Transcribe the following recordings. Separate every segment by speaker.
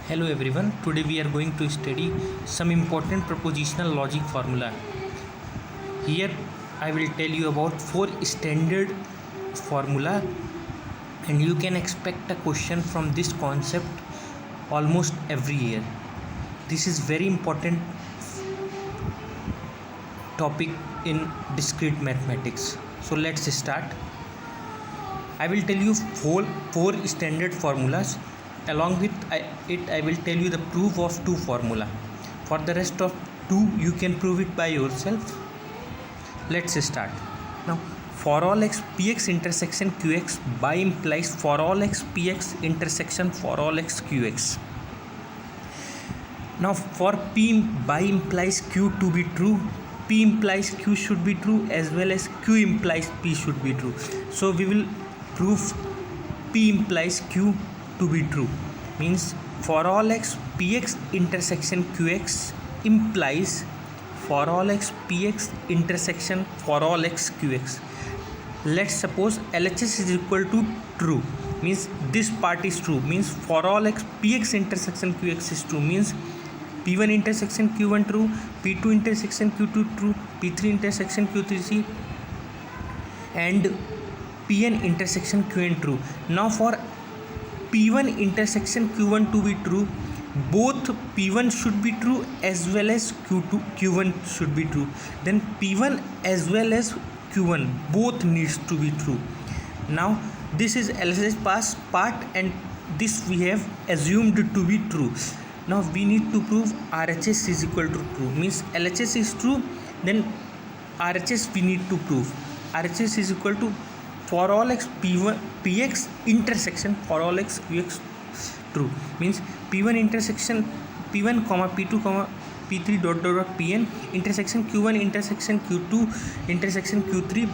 Speaker 1: Hello everyone, today we are going to study some important propositional logic formula. Here I will tell you about 4 standard formula and you can expect a question from this concept almost every year. This is very important topic in discrete mathematics. So let's start. I will tell you four standard formulas. Along with it, I will tell you the proof of 2 formula. For the rest of 2, you can prove it by yourself. Let's start. Now, for all x px intersection qx by implies for all x px intersection for all x qx. Now, for p by implies q to be true, p implies q should be true as well as q implies p should be true. So we will prove p implies q to be true. Means for all x px intersection qx implies for all x px intersection for all x qx. Let's suppose LHS is equal to true, means this part is true, means for all x px intersection qx is true, means p1 intersection q1 true, p2 intersection q2 true, p3 intersection q3 and pn intersection qn true. Now for p1 intersection q1 to be true, both p1 should be true as well as q1 should be true. Then p1 as well as q1 both needs to be true. Now this is LHS pass part and this we have assumed to be true. Now we need to prove RHS is equal to true, means LHS is true, then RHS we need to prove. RHS is equal to for all x p1 px intersection for all x qx true, means p1 intersection p1 comma p2 comma p3 dot dot dot pn intersection q1 intersection q2 intersection q3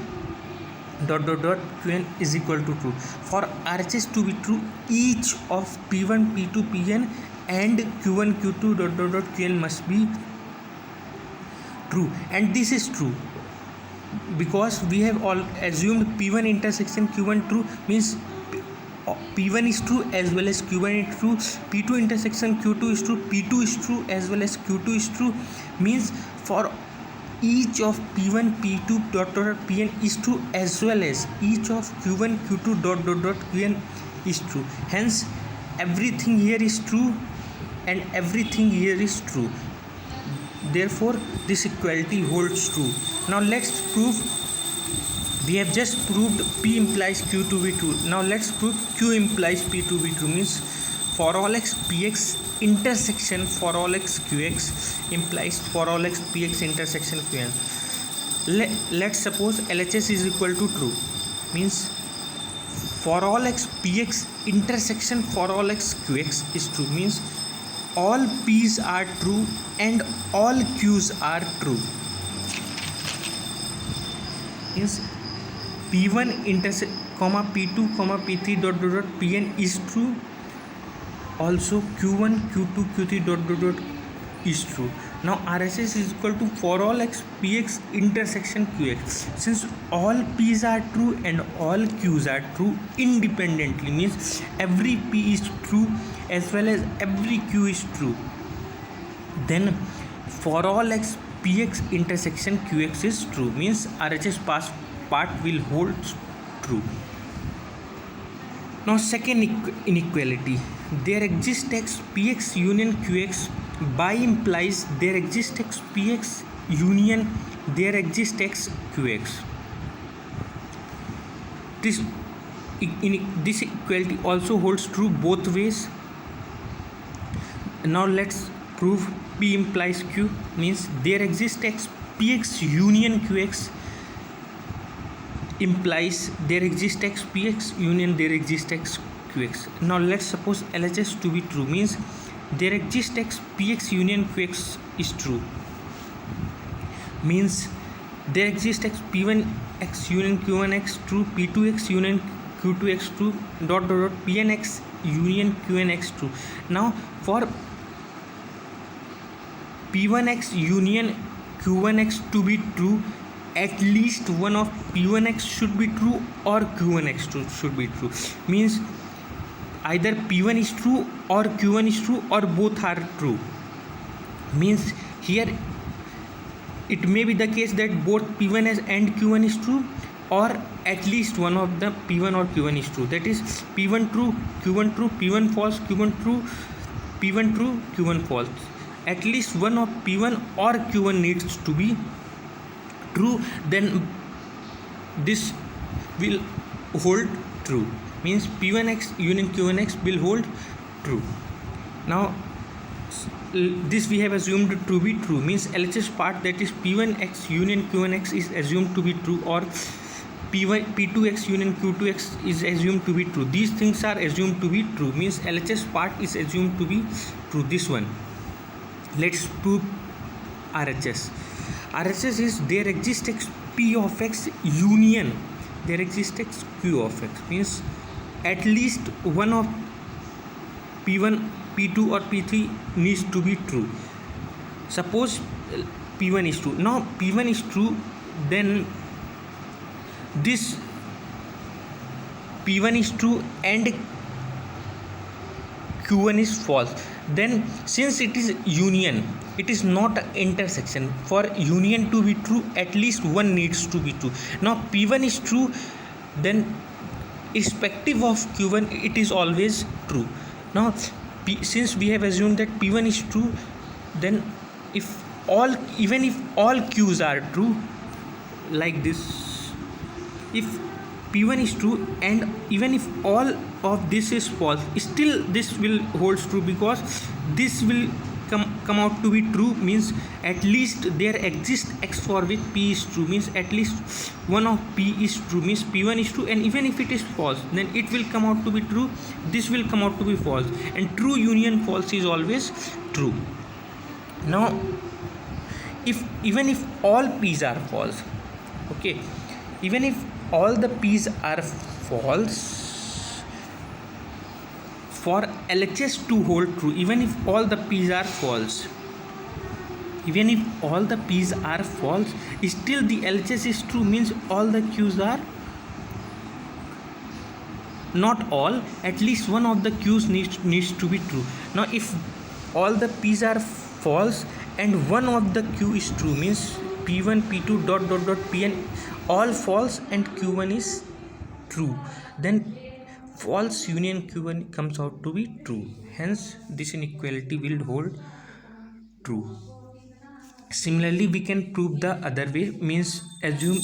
Speaker 1: dot dot dot qn is equal to true. For RHS to be true, each of p1 p2 pn and q1 q2 dot dot dot qn must be true, and this is true because we have all assumed p1 intersection q1 true, means p1 is true as well as q1 is true, p2 intersection q2 is true, p2 is true as well as q2 is true, means for each of p1 p2 dot dot pn is true as well as each of q1 q2 dot dot dot qn is true. Hence everything here is true and everything here is true. Therefore this equality holds true. Now let's prove. We have just proved p implies q to be true. Now let's prove q implies p to be true, means for all x px intersection for all x qx implies for all x px intersection qn. Let's suppose LHS is equal to true, means for all x px intersection for all x qx is true, means all p's are true and all q's are true. Means p1 intersection comma p2 comma p3 dot dot dot pn is true, also q1 q2 q3 dot dot dot is true. Now RHS is equal to for all x px intersection qx. Since all p's are true and all q's are true independently, means every p is true as well as every q is true, then for all x px intersection qx is true, means RHS part will hold true. Now second inequality, there exists x px union qx by implies there exists x px union there exists x qx. This equality also holds true both ways. Now let's prove p implies q, means there exists x px union qx implies there exists x px union there exists x qx. Now let's suppose LHS to be true, means there exists x px union qx is true, means there exists x p1 x union q1 x true, p2 x union q2 x true dot dot dot pn x union qn x true. Now for p1x union q1x to be true, at least one of p1x should be true or q1x should be true, means either P1 is true or Q1 is true or both are true. Means here it may be the case that both P1 and Q1 is true, or at least one of the P1 or Q1 is true. That is P1 true, Q1 true, P1 false, Q1 true, P1 true, Q1 false. At least one of P1 or Q1 needs to be true, then this will hold true. Means P1x union Q1x will hold true. Now this we have assumed to be true, means LHS part, that is P1x union Q1x is assumed to be true, or P2x union Q2x is assumed to be true. These things are assumed to be true, means LHS part is assumed to be true. This one, let's prove RHS. RHS is there exists x P of x union there exists x Q of x, means at least one of P1, P2 or P3 needs to be true. Suppose P1 is true. Now P1 is true, then this P1 is true and Q1 is false. Then since it is union, it is not an intersection. For union to be true, at least one needs to be true. Now P1 is true, then irrespective of Q1 it is always true. Now since we have assumed that P1 is true, then even if all Q's are true, like this, if P1 is true and even if all of this is false, still this will holds true, because this will come out to be true, means at least there exists x for which P is true, means at least one of P is true, means P1 is true, and even if it is false, then it will come out to be true, this will come out to be false, and true union false is always true. Now even if all P's are false, okay, even if all the P's are false, for LHS to hold true, even if all the P's are false, even if all the P's are false, still the LHS is true, means all the Q's are, not all, at least one of the Q's needs to be true. Now if all the P's are false and one of the Q is true, means P1, P2 dot Pn all false and Q1 is true, then false union Q1 comes out to be true, hence this inequality will hold true. Similarly we can prove the other way, means assume